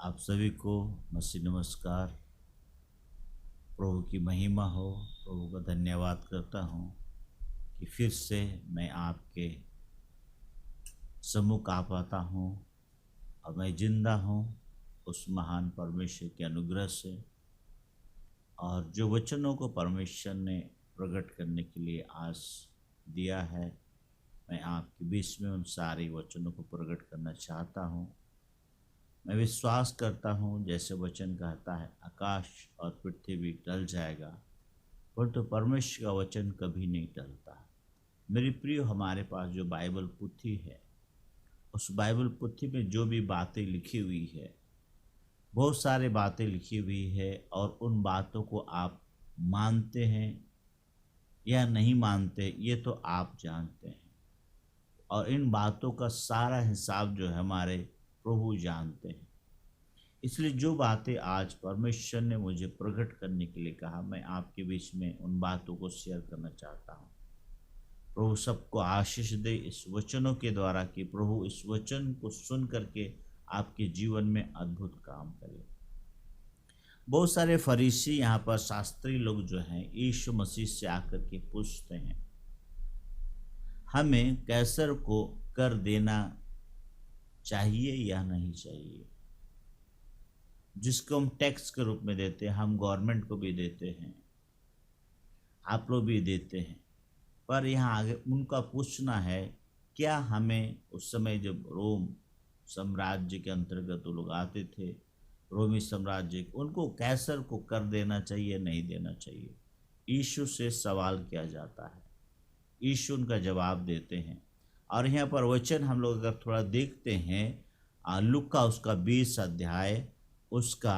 आप सभी को मसीह नमस्कार। प्रभु की महिमा हो। प्रभु का धन्यवाद करता हूँ कि फिर से मैं आपके सम्मुख आ पाता हूँ और मैं जिंदा हूँ उस महान परमेश्वर के अनुग्रह से। और जो वचनों को परमेश्वर ने प्रकट करने के लिए आज दिया है, मैं आपके बीच में उन सारे वचनों को प्रकट करना चाहता हूँ। मैं विश्वास करता हूँ जैसे वचन कहता है, आकाश और पृथ्वी टल जाएगा परंतु परमेश्वर का वचन कभी नहीं टलता। मेरी प्रिय, हमारे पास जो बाइबल पुथी है, उस बाइबल पुथी में जो भी बातें लिखी हुई है, बहुत सारे बातें लिखी हुई है और उन बातों को आप मानते हैं या नहीं मानते ये तो आप जानते हैं। और इन बातों का सारा हिसाब जो है हमारे प्रभु जानते हैं। इसलिए जो बातें आज परमेश्वर ने मुझे प्रकट करने के लिए कहा, मैं आपके बीच में उन बातों को शेयर करना चाहता हूँ। प्रभु सबको आशीष दे इस वचनों के द्वारा कि प्रभु इस वचन को सुन करके आपके जीवन में अद्भुत काम करे। बहुत सारे फरीसी यहाँ पर शास्त्री लोग जो हैं यीशु मसीह से आकर के पूछते हैं, हमें कैसर को कर देना चाहिए या नहीं चाहिए, जिसको हम टैक्स के रूप में देते हैं। हम गवर्नमेंट को भी देते हैं, आप लोग भी देते हैं। पर यहाँ आगे उनका पूछना है, क्या हमें उस समय जब रोम साम्राज्य के अंतर्गत वो लोग आते थे, रोमी साम्राज्य, उनको कैसर को कर देना चाहिए नहीं देना चाहिए। यीशु से सवाल किया जाता है, यीशु उनका जवाब देते हैं। और यहाँ पर वचन हम लोग अगर थोड़ा देखते हैं, लूका उसका 20 अध्याय उसका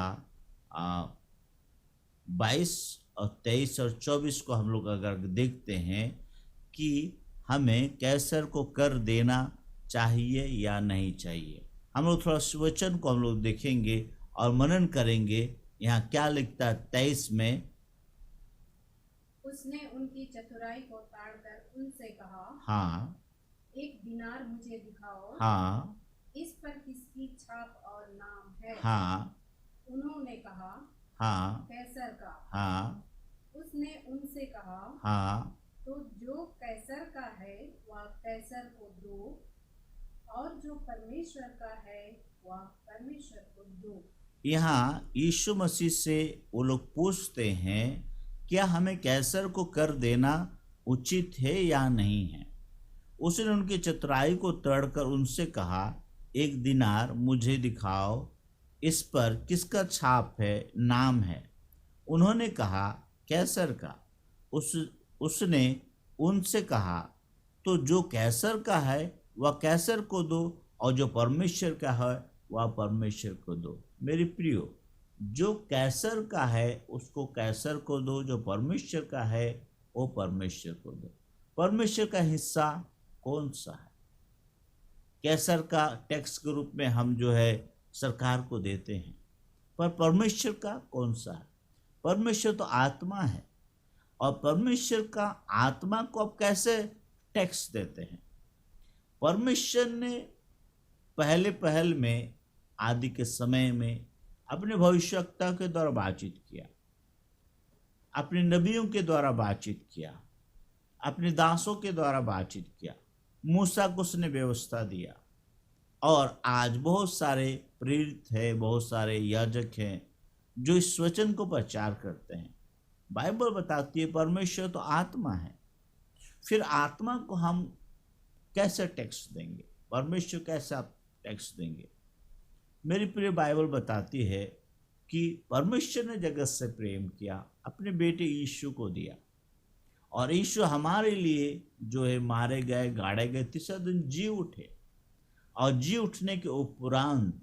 22 और 23 और 24 को हम लोग अगर देखते हैं कि हमें कैसर को कर देना चाहिए या नहीं चाहिए। हम लोग थोड़ा वचन को हम लोग देखेंगे और मनन करेंगे। यहाँ क्या लिखता है 23 में, उसने उनकी चतुराई को ताड़कर उनसे कहा, हाँ एक दिनार मुझे दिखाओ, हाँ इस पर किसकी छाप और नाम है? हाँ उन्होंने कहा, हाँ कैसर का। हाँ उसने उनसे कहा, हाँ तो जो कैसर का है वह कैसर को दो, और जो परमेश्वर का है वह परमेश्वर को दो। यहाँ यीशु मसीह से वो लोग पूछते हैं, क्या हमें कैसर को कर देना उचित है या नहीं है। उसने उनकी चतुराई को तोड़कर उनसे कहा, एक दिनार मुझे दिखाओ, इस पर किसका छाप है, नाम है। उन्होंने कहा, कैसर का। उसने उनसे कहा, तो जो कैसर का है वह कैसर को दो, और जो परमेश्वर का है वह परमेश्वर को दो। मेरी प्रियो, जो कैसर का है उसको कैसर को दो, जो परमेश्वर का है वो परमेश्वर को दो। परमेश्वर का हिस्सा कौन सा है? कैसर का टैक्स के रूप में हम जो है सरकार को देते हैं, पर परमेश्वर का कौन सा है? परमेश्वर तो आत्मा है, और परमेश्वर का आत्मा को आप कैसे टैक्स देते हैं? परमेश्वर ने पहल में आदि के समय में अपने भविष्यवक्ता के द्वारा बातचीत किया, अपने नबियों के द्वारा बातचीत किया, अपने दासों के द्वारा बातचीत किया। मूसा को उसने व्यवस्था दिया, और आज बहुत सारे प्रेरित हैं, बहुत सारे याजक हैं जो इस वचन को प्रचार करते हैं। बाइबल बताती है परमेश्वर तो आत्मा है, फिर आत्मा को हम कैसे टैक्स देंगे? परमेश्वर कैसे आप टैक्स देंगे? मेरी प्रिय, बाइबल बताती है कि परमेश्वर ने जगत से प्रेम किया, अपने बेटे यीशु को दिया, और यीशु हमारे लिए जो है मारे गए, गाड़े गए, तीसरा दिन जी उठे, और जी उठने के उपरांत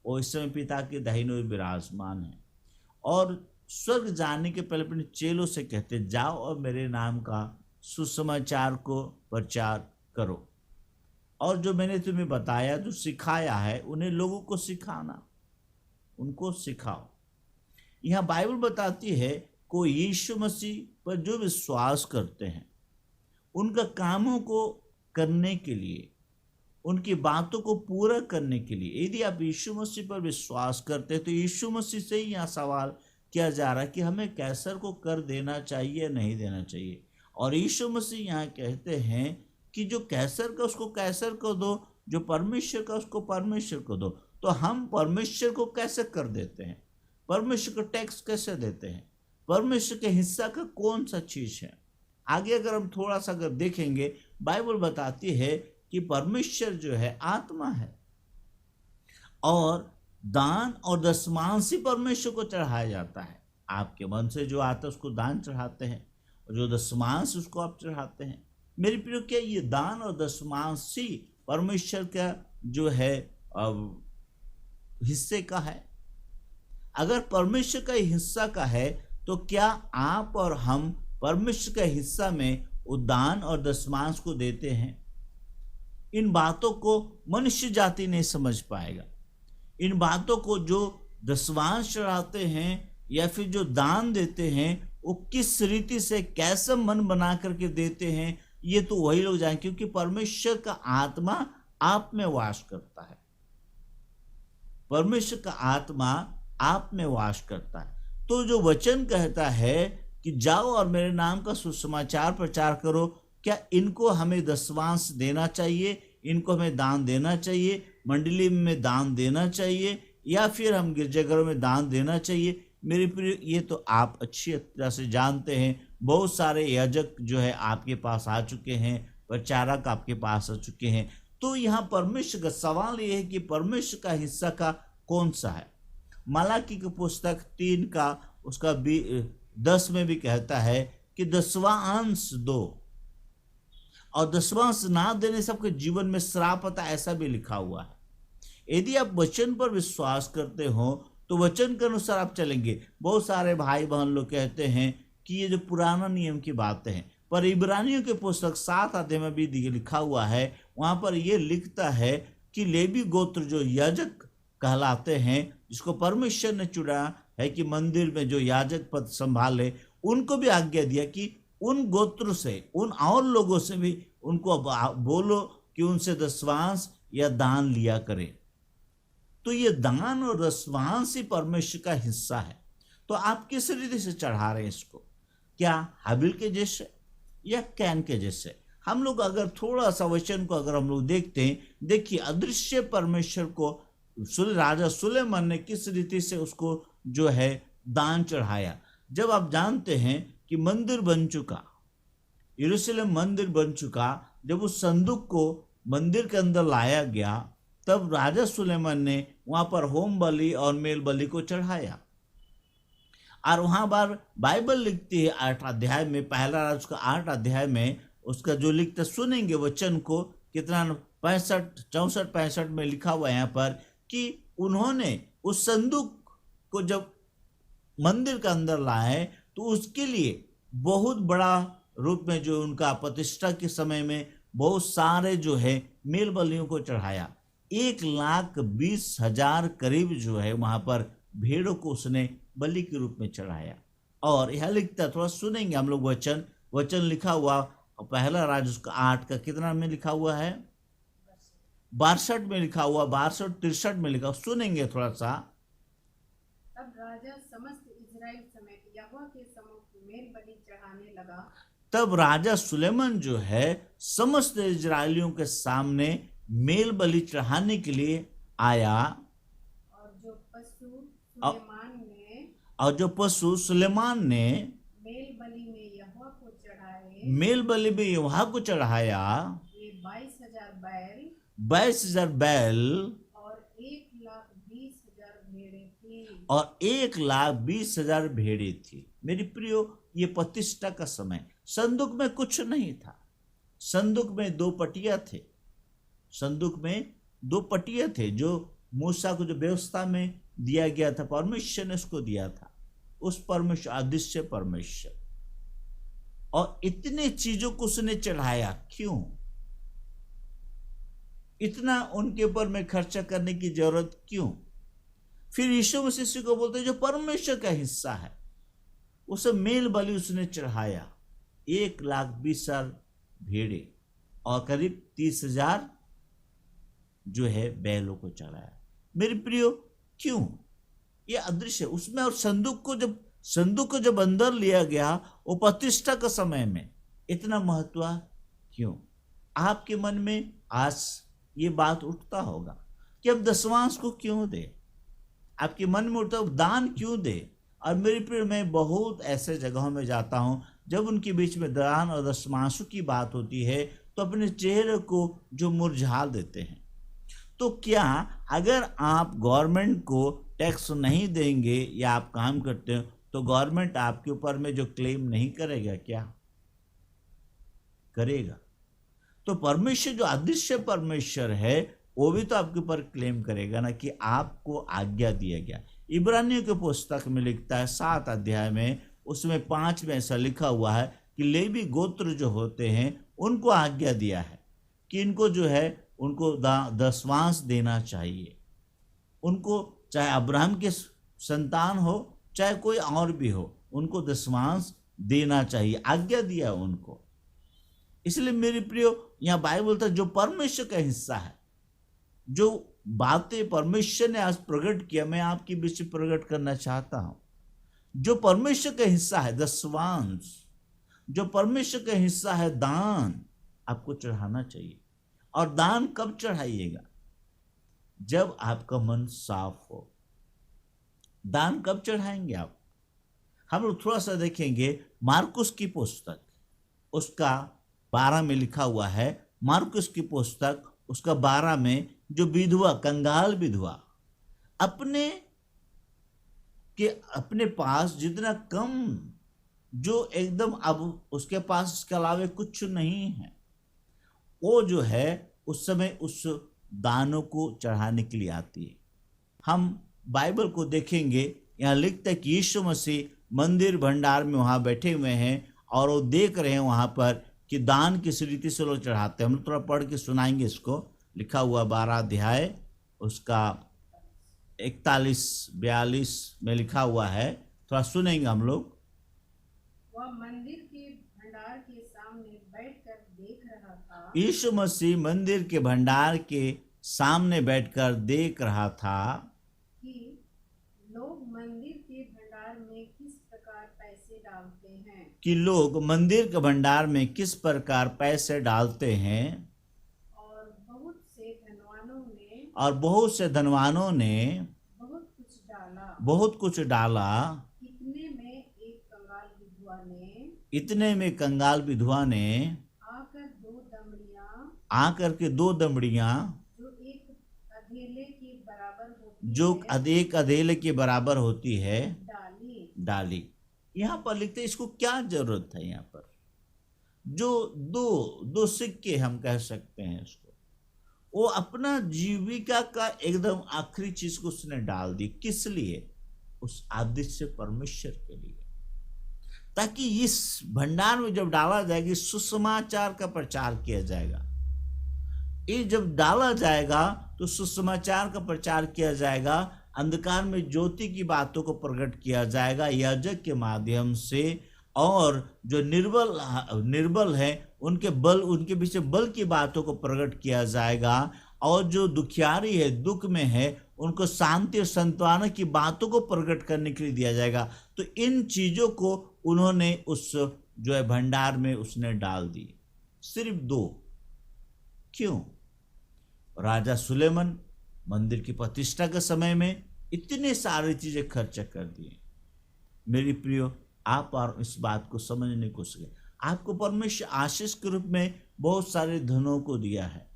वो इस समय पिता के दाहिने ओर विराजमान है। और स्वर्ग जाने के पहले अपने चेलों से कहते, जाओ और मेरे नाम का सुसमाचार को प्रचार करो, और जो मैंने तुम्हें बताया, जो सिखाया है, उन्हें लोगों को सिखाना, उनको सिखाओ। यहाँ बाइबल बताती है, कोई यीशु मसीह पर जो विश्वास करते हैं, उनका कामों को करने के लिए उनकी बातों को पूरा करने के लिए। यदि आप यीशु मसीह पर विश्वास करते हैं तो यीशु मसीह से ही यहाँ सवाल किया जा रहा है कि हमें कैसर को कर देना चाहिए नहीं देना चाहिए। और यीशु मसीह यहाँ कहते हैं कि जो कैसर का उसको कैसर को दो, जो परमेश्वर का उसको परमेश्वर को दो। तो हम परमेश्वर को कैसे कर देते हैं? परमेश्वर को टैक्स कैसे देते हैं? परमेश्वर के हिस्सा का कौन सा चीज है? आगे अगर हम थोड़ा सा अगर देखेंगे, बाइबल बताती है कि परमेश्वर जो है आत्मा है और दान और दशमांश ही परमेश्वर को चढ़ाया जाता है। आपके मन से जो आता है उसको दान चढ़ाते हैं और जो दशमांश उसको आप चढ़ाते हैं। मेरे प्रियो, क्या ये दान और दशमांश ही परमेश्वर का जो है हिस्से का है? अगर परमेश्वर का हिस्सा का है तो क्या आप और हम परमेश्वर का हिस्सा में उदान और दशमांश को देते हैं? इन बातों को मनुष्य जाति नहीं समझ पाएगा। इन बातों को जो दशमांश चढ़ाते हैं या फिर जो दान देते हैं वो किस रीति से कैसे मन बना करके देते हैं, ये तो वही लोग जाने, क्योंकि परमेश्वर का आत्मा आप में वास करता है। परमेश्वर का आत्मा आप में वास करता है। तो जो वचन कहता है कि जाओ और मेरे नाम का सुसमाचार प्रचार करो, क्या इनको हमें दशमांश देना चाहिए? इनको हमें दान देना चाहिए? मंडली में दान देना चाहिए या फिर हम गिरजाघरों में दान देना चाहिए? मेरे प्रिय, ये तो आप अच्छी तरह से जानते हैं। बहुत सारे याजक जो है आपके पास आ चुके हैं, प्रचारक आपके पास आ चुके हैं। तो यहाँ परमेश्वर का सवाल ये है कि परमेश्वर का हिस्सा का कौन सा है? मलाकी की पुस्तक 3 का उसका 10 में भी कहता है कि 10वां अंश दो, और 10वां अंश ना देने से आपके जीवन में श्राप आता, ऐसा भी लिखा हुआ है। यदि आप वचन पर विश्वास करते हो तो वचन के अनुसार आप चलेंगे। बहुत सारे भाई बहन लोग कहते हैं कि ये जो पुराना नियम की बातें हैं, पर इब्रानियों के पुस्तक 7 अध्याय में भी लिखा हुआ है। वहां पर ये लिखता है कि लेवी गोत्र जो याजक कहलाते हैं, जिसको परमेश्वर ने चुना है कि मंदिर में जो याजक पद संभाले, उनको भी आज्ञा दिया कि उन गोत्र से, उन और लोगों से भी उनको बोलो कि उनसे दशमांश या दान लिया करें। तो ये दान और दशमांश ही परमेश्वर का हिस्सा है। तो आप किस रीति से चढ़ा रहे हैं इसको? क्या हाबिल के जैसे या कैन के जैसे? हम लोग अगर थोड़ा सा वचन को अगर हम लोग देखते हैं, देखिए अदृश्य परमेश्वर को राजा सुलेमान ने किस रीति से उसको जो है दान चढ़ाया। जब आप जानते हैं कि मंदिर बन चुका, यरूशलेम मंदिर बन चुका, जब उस संदूक को मंदिर के अंदर लाया गया, तब राजा सुलेमान ने वहां पर होम बलि और मेल बलि को चढ़ाया। और वहां पर बाइबल लिखती है 8 अध्याय में, पहला राज उसका 8 अध्याय में उसका जो लिखता, सुनेंगे वचन को, कितना 64-65 में लिखा हुआ है यहाँ पर कि उन्होंने उस संदूक को जब मंदिर के अंदर लाए तो उसके लिए बहुत बड़ा रूप में जो उनका प्रतिष्ठा के समय में बहुत सारे जो है मेल बलियों को चढ़ाया। 1,20,000 करीब जो है वहां पर भेड़ों को उसने बलि के रूप में चढ़ाया। और यह लिखता, थोड़ा सुनेंगे हम लोग वचन लिखा हुआ पहला राज उसका 8 का कितना में लिखा हुआ है? 62 में लिखा हुआ, 62-63 में लिखा, सुनेंगे थोड़ा सा। तब राजा समस्त इजराइल समेत यहोवा के सम्मुख मेल बलि चढ़ाने लगा। तब राजा सुलेमान जो है समस्त इजराइलियों के सामने मेल बलि चढ़ाने के लिए आया। और जो पशु सुलेमान ने मेल बलि में यहोवा को चढ़ाए, मेल बलि में यहोवा को चढ़ाया, ये 22,000 बैल और 1,20,000 भेड़ें थी। और 1,20,000 भेड़ें थी। मेरी प्रियो, ये प्रतिष्ठा का समय, संदूक में कुछ नहीं था। संदूक में 2 पटिया थे। संदूक में 2 पटिया थे जो मूसा को जो व्यवस्था में दिया गया था, परमेश्वर ने उसको दिया था। उस परमेश्वर, अदृश्य परमेश्वर, और इतने चीजों को उसने चढ़ाया। क्यों? इतना उनके ऊपर में खर्चा करने की जरूरत क्यों? फिर यीशु मसीह को बोलते जो परमेश्वर का हिस्सा है, उसे मेल बलि उसने चढ़ाया। 1,20,000 भेड़े और करीब 30,000 जो है बैलों को चढ़ाया। मेरे प्रियो, क्यों ये अदृश्य उसमें, और संदूक को जब अंदर लिया गया वो प्रतिष्ठा के समय में इतना महत्व क्यों? आपके मन में आज ये बात उठता होगा कि अब दशमांश को क्यों दे, आपके मन में उठता दान क्यों दे। और मेरे प्रिय, मैं बहुत ऐसे जगहों में जाता हूं जब उनके बीच में दान और दशमांशों की बात होती है तो अपने चेहरे को जो मुरझा देते हैं। तो क्या अगर आप गवर्नमेंट को टैक्स नहीं देंगे या आप काम करते हो तो गवर्नमेंट आपके ऊपर में जो क्लेम नहीं करेगा? क्या करेगा? तो परमेश्वर जो अदृश्य परमेश्वर है वो भी तो आपके ऊपर क्लेम करेगा ना, कि आपको आज्ञा दिया गया। इब्रानियों के पुस्तक में लिखता है 7 अध्याय में, उसमें 5 में ऐसा लिखा हुआ है कि लेवी गोत्र जो होते हैं उनको आज्ञा दिया है कि इनको जो है उनको दशमांश देना चाहिए। उनको चाहे अब्राहम के संतान हो चाहे कोई और भी हो, उनको दशमांश देना चाहिए, आज्ञा दिया उनको। इसलिए मेरे प्रियो, यहाँ बाइबल बोलता है जो परमेश्वर का हिस्सा है, जो बातें परमेश्वर ने आज प्रकट किया, मैं आपके बीच में प्रकट करना चाहता हूं। जो परमेश्वर का हिस्सा है दशमांश, जो परमेश्वर का हिस्सा है दान, आपको चढ़ाना चाहिए। और दान कब चढ़ाइएगा? जब आपका मन साफ हो। दान कब चढ़ाएंगे आप? हम लोग थोड़ा सा देखेंगे मार्कुस की पुस्तक, उसका 12 में लिखा हुआ है। मार्कुस की पुस्तक उसका 12 में, जो विधवा, कंगाल विधवा अपने पास जितना कम, जो एकदम अब उसके पास इसके अलावा कुछ नहीं है, वो जो है उस समय उस दानों को चढ़ाने के लिए आती है। हम बाइबल को देखेंगे, यहाँ लिखता है कि यीशु मसीह मंदिर भंडार में वहाँ बैठे हुए हैं और वो देख रहे हैं वहाँ पर कि दान किस रीति से लोग चढ़ाते हैं। हम थोड़ा पढ़ के सुनाएंगे इसको। लिखा हुआ 12 अध्याय उसका 41-42 में लिखा हुआ है, थोड़ा सुनेंगे हम लोग। वह मंदिर के भंडार के सामने बैठकर देख रहा था। यीशु मसीह मंदिर के भंडार के सामने बैठकर देख रहा था कि लोग मंदिर के भंडार में किस प्रकार पैसे डालते हैं, कि लोग मंदिर के भंडार में किस प्रकार पैसे डालते हैं। और बहुत से धनवानों ने बहुत कुछ डाला। इतने में कंगाल विधवा ने आकर के 2 दमड़ियां जो एक अधेले के बराबर होती है डाली। यहाँ पर लिखते हैं, इसको क्या जरूरत है? यहाँ पर जो दो सिक्के हम कह सकते हैं इसको, वो अपना जीविका का एकदम आखिरी चीज को उसने डाल दी। किस लिए? उस आदृश्य परमेश्वर के लिए, ताकि इस भंडार में जब डाला जाएगा सुसमाचार का प्रचार किया जाएगा। ये जब डाला जाएगा तो सुसमाचार का प्रचार किया जाएगा, अंधकार में ज्योति की बातों को प्रकट किया जाएगा याजक के माध्यम से। और जो निर्बल है उनके पीछे बल की बातों को प्रकट किया जाएगा। और जो दुखियारी है, दुख में है, उनको शांति और सांत्वना की बातों को प्रकट करने के लिए दिया जाएगा। तो इन चीजों को उन्होंने उस जो है भंडार में उसने डाल दी। सिर्फ 2। क्यों? राजा सुलेमान मंदिर की प्रतिष्ठा के समय में इतने सारी चीजें खर्च कर दिए। मेरी प्रियो, आप और इस बात को समझने को सके। आपको परमेश्वर आशीष के रूप में बहुत सारे धनों को दिया है।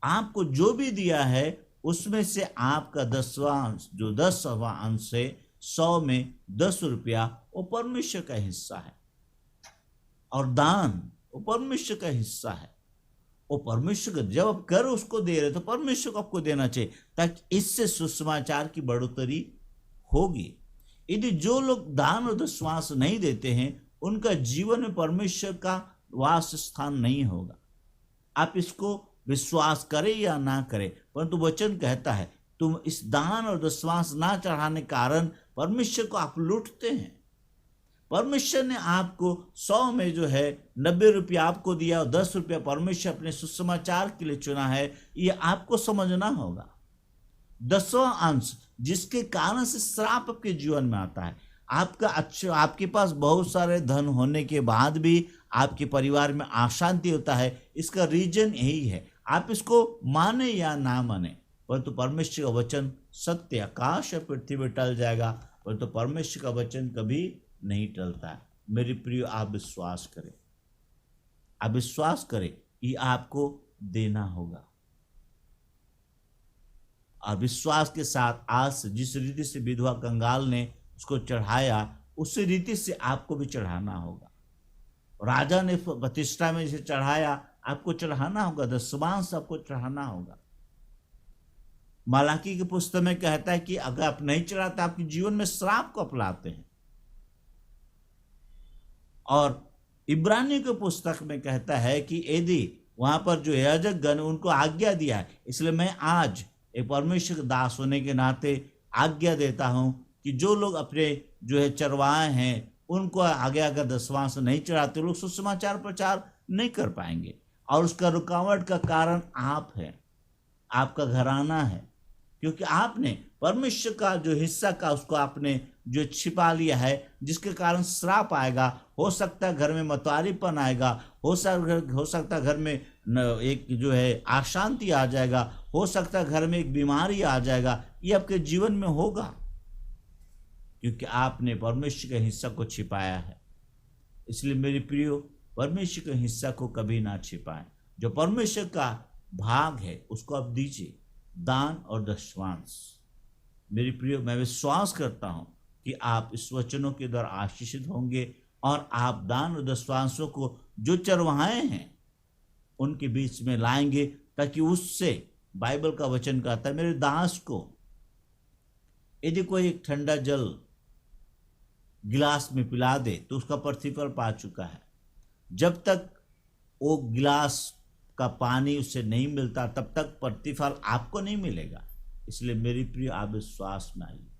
आपको जो भी दिया है उसमें से आपका 10वां अंश, जो 10वां अंश से 100 में 10 रुपया, वो परमेश्वर का हिस्सा है। और दान वो परमेश्वर का हिस्सा है। वो परमेश्वर का, जब आप कर उसको दे रहे तो परमेश्वर को आपको देना चाहिए, ताकि इससे सुसमाचार की बढ़ोतरी होगी। यदि जो लोग दान और दशमांश नहीं देते हैं उनका जीवन में परमेश्वर का वास स्थान नहीं होगा। आप इसको विश्वास करें या ना करें, परंतु वचन कहता है तुम इस दान और दशमांश ना चढ़ाने के कारण परमेश्वर को आप लूटते हैं। परमेश्वर ने आपको 100 में जो है 90 रुपया आपको दिया और 10 रुपया परमेश्वर अपने सुसमाचार के लिए चुना है, ये आपको समझना होगा। 10वां अंश जिसके कारण से श्राप आपके जीवन में आता है। आपके पास बहुत सारे धन होने के बाद भी आपके परिवार में अशांति होता है, इसका रीजन यही है। आप इसको माने या ना माने, परंतु परमेश्वर का वचन सत्य, आकाश और पृथ्वी में टल जाएगा परंतु परमेश्वर का वचन कभी नहीं टलता है। मेरे प्रिय, आप विश्वास करें, आप विश्वास करें, ये आपको देना होगा। और विश्वास के साथ आज से जिस रीति से विधवा कंगाल ने उसको चढ़ाया, उसी रीति से आपको भी चढ़ाना होगा। राजा ने प्रतिष्ठा में जिसे चढ़ाया, आपको चढ़ाना होगा, दशमांश आपको चढ़ाना होगा। मलाकी की पुस्तक में कहता है कि अगर आप नहीं चढ़ाते, आपके जीवन में श्राप को अपनाते हैं। और इब्रानियों की पुस्तक में कहता है कि यदि वहां पर जो याजक गण उनको आज्ञा दिया है, इसलिए मैं आज एक परमेश्वर के दास होने के नाते आज्ञा देता हूं कि जो लोग अपने जो है चरवाहे हैं उनको आगे अगर दशमांश नहीं चढ़ाते, लोग सुसमाचार प्रचार नहीं कर पाएंगे। और उसका रुकावट का कारण आप है, आपका घराना है, क्योंकि आपने परमेश्वर का जो हिस्सा का उसको आपने जो छिपा लिया है, जिसके कारण श्राप आएगा। हो सकता है घर में मतवारीपन आएगा, हो सकता है घर में एक जो है अशांति आ जाएगा, हो सकता है घर में एक बीमारी आ जाएगा। ये आपके जीवन में होगा क्योंकि आपने परमेश्वर के हिस्सा को छिपाया है। इसलिए मेरे प्रियो, परमेश्वर के हिस्सा को कभी ना छिपाएं। जो परमेश्वर का भाग है उसको आप दीजिए, दान और दशमांश। मेरे प्रियो, मैं विश्वास करता हूं कि आप इस वचनों के द्वारा आशीषित होंगे और आप दान और दशमांशों को जो चरवाहे हैं उनके बीच में लाएंगे, ताकि उससे बाइबल का वचन कहता है, मेरे दास को यदि कोई एक ठंडा जल गिलास में पिला दे तो उसका प्रतिफल पा चुका है। जब तक वो गिलास का पानी उससे नहीं मिलता तब तक प्रतिफल आपको नहीं मिलेगा। इसलिए मेरी प्रिय, आप विश्वास में आइए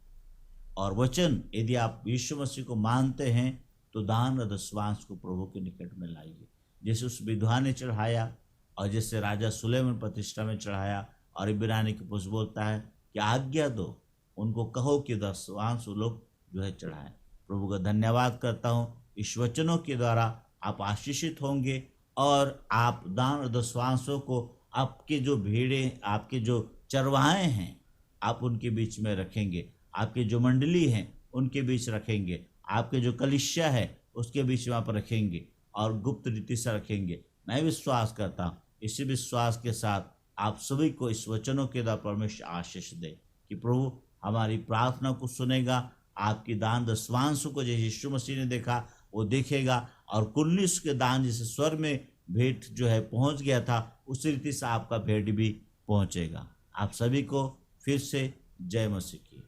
और वचन, यदि आप यीशु मसीह को मानते हैं तो दान और दशमांश को प्रभु के निकट में लाइए। जैसे उस विधवा ने चढ़ाया और जैसे राजा सुलेमान प्रतिष्ठा में चढ़ाया। और इब्रानी की पुस्तक बोलता है कि आज्ञा दो, उनको कहो कि दशमांश लोग जो है चढ़ाएं। प्रभु का धन्यवाद करता हूँ, इस वचनों के द्वारा आप आशीषित होंगे और आप दान और दशमांशों को आपके जो भेड़े, आपके जो चरवाहे हैं, आप उनके बीच में रखेंगे, आपके जो मंडली हैं उनके बीच रखेंगे, आपके जो कलीसिया है उसके बीच में आप रखेंगे और गुप्त रीति से रखेंगे। मैं विश्वास करता हूँ, इसी विश्वास के साथ आप सभी को इस वचनों के द्वारा परमेश्वर आशीष दे कि प्रभु हमारी प्रार्थना को सुनेगा। आपकी दान दशमांशों को जैसे यीशु मसीह ने देखा वो देखेगा, और कुर्निश के दान जैसे स्वर में भेंट जो है पहुंच गया था, उसी रीति से आपका भेंट भी पहुंचेगा। आप सभी को फिर से जय मसीह की।